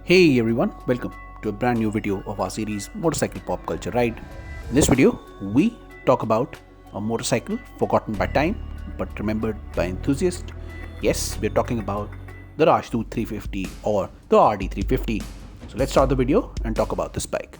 Hey everyone, welcome to a brand new video of our series Motorcycle Pop Culture Ride. In this video, we talk about a motorcycle forgotten by time but remembered by enthusiasts. Yes, we're talking about the Rajdoot 350 or the RD 350. So let's start the video and talk about this bike.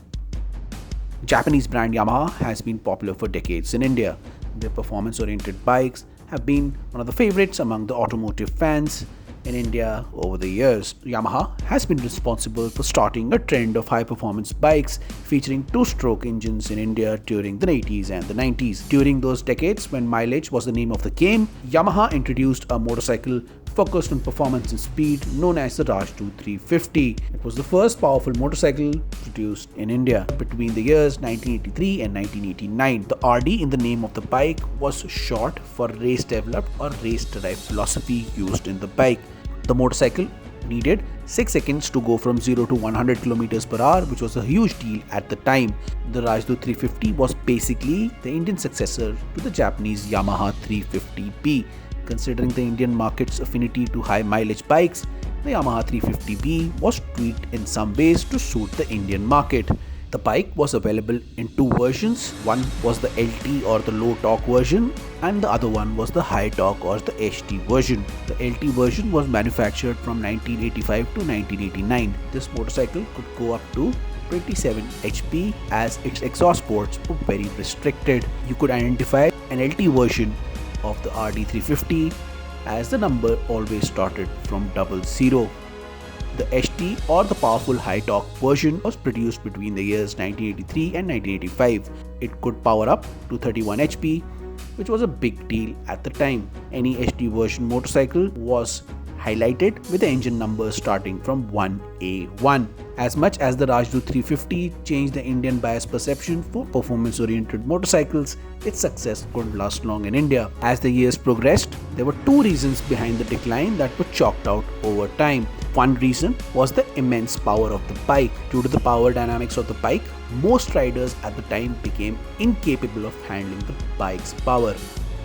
Japanese brand Yamaha has been popular for decades in India. Their performance-oriented bikes have been one of the favorites among the automotive fans in India over the years. Yamaha has been responsible for starting a trend of high-performance bikes featuring two-stroke engines in India during the 80s and the 90s. During those decades, when mileage was the name of the game, Yamaha introduced a motorcycle focused on performance and speed known as the Rajdoot 350. It was the first powerful motorcycle produced in India between the years 1983 and 1989. The RD in the name of the bike was short for race developed or race derived philosophy used in the bike. The motorcycle needed 6 seconds to go from 0 to 100 km per hour, which was a huge deal at the time. The Rajdoot 350 was basically the Indian successor to the Japanese Yamaha 350B. Considering the Indian market's affinity to high mileage bikes, the Yamaha 350B was tweaked in some ways to suit the Indian market. The bike was available in two versions. One was the LT or the low torque version, and the other one was the high torque or the HT version. The LT version was manufactured from 1985 to 1989. This motorcycle could go up to 27 HP as its exhaust ports were very restricted. You could identify an LT version of the RD 350 as the number always started from 00. The HT or the powerful high torque version was produced between the years 1983 and 1985. It could power up to 31 HP, which was a big deal at the time. Any HT version motorcycle was highlighted with the engine numbers starting from 1A1. As much as the Rajdoot 350 changed the Indian buyer's perception for performance-oriented motorcycles, its success couldn't last long in India. As the years progressed, there were two reasons behind the decline that were chalked out over time. One reason was the immense power of the bike. Due to the power dynamics of the bike, most riders at the time became incapable of handling the bike's power.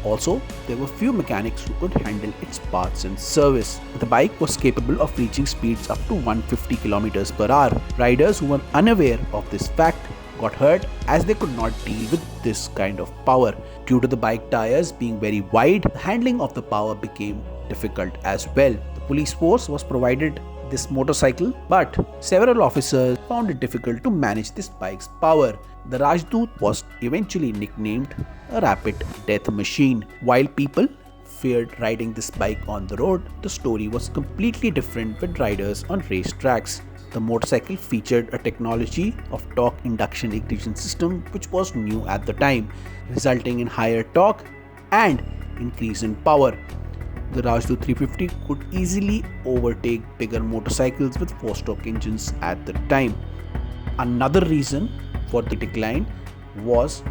Also, there were few mechanics who could handle its parts and service. The bike was capable of reaching speeds up to 150 km per hour. Riders who were unaware of this fact got hurt as they could not deal with this kind of power. Due to the bike tires being very wide, the handling of the power became difficult as well. The police force was provided this motorcycle, but several officers found it difficult to manage this bike's power. The Rajdoot was eventually nicknamed a rapid death machine. While people feared riding this bike on the road, the story was completely different with riders on race tracks. The motorcycle featured a technology of torque induction ignition system which was new at the time, resulting in higher torque and increase in power. The Rajdoot 350 could easily overtake bigger motorcycles with 4-stroke engines at the time. Another reason for the decline was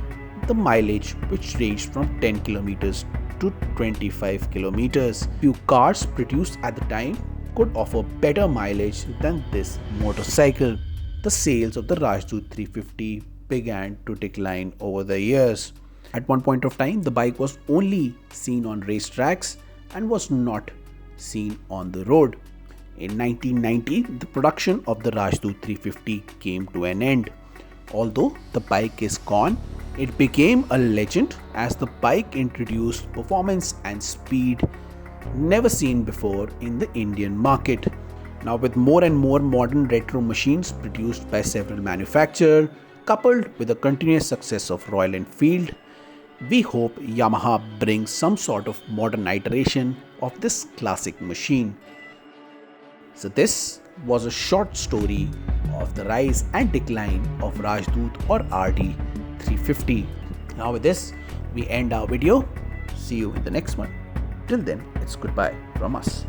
the mileage, which ranged from 10 kilometers to 25 kilometers. Few cars produced at the time could offer better mileage than this motorcycle. The sales of the Rajdoot 350 began to decline over the years. At one point of time, the bike was only seen on racetracks and was not seen on the road. In 1990, the production of the Rajdoot 350 came to an end. Although the bike is gone, it became a legend as the bike introduced performance and speed never seen before in the Indian market. Now, with more and more modern retro machines produced by several manufacturers, coupled with the continuous success of Royal Enfield, we hope Yamaha brings some sort of modern iteration of this classic machine. So this was a short story of the rise and decline of Rajdoot or RD 350. Now with this, we end our video. See you in the next one. Till then, it's goodbye from us.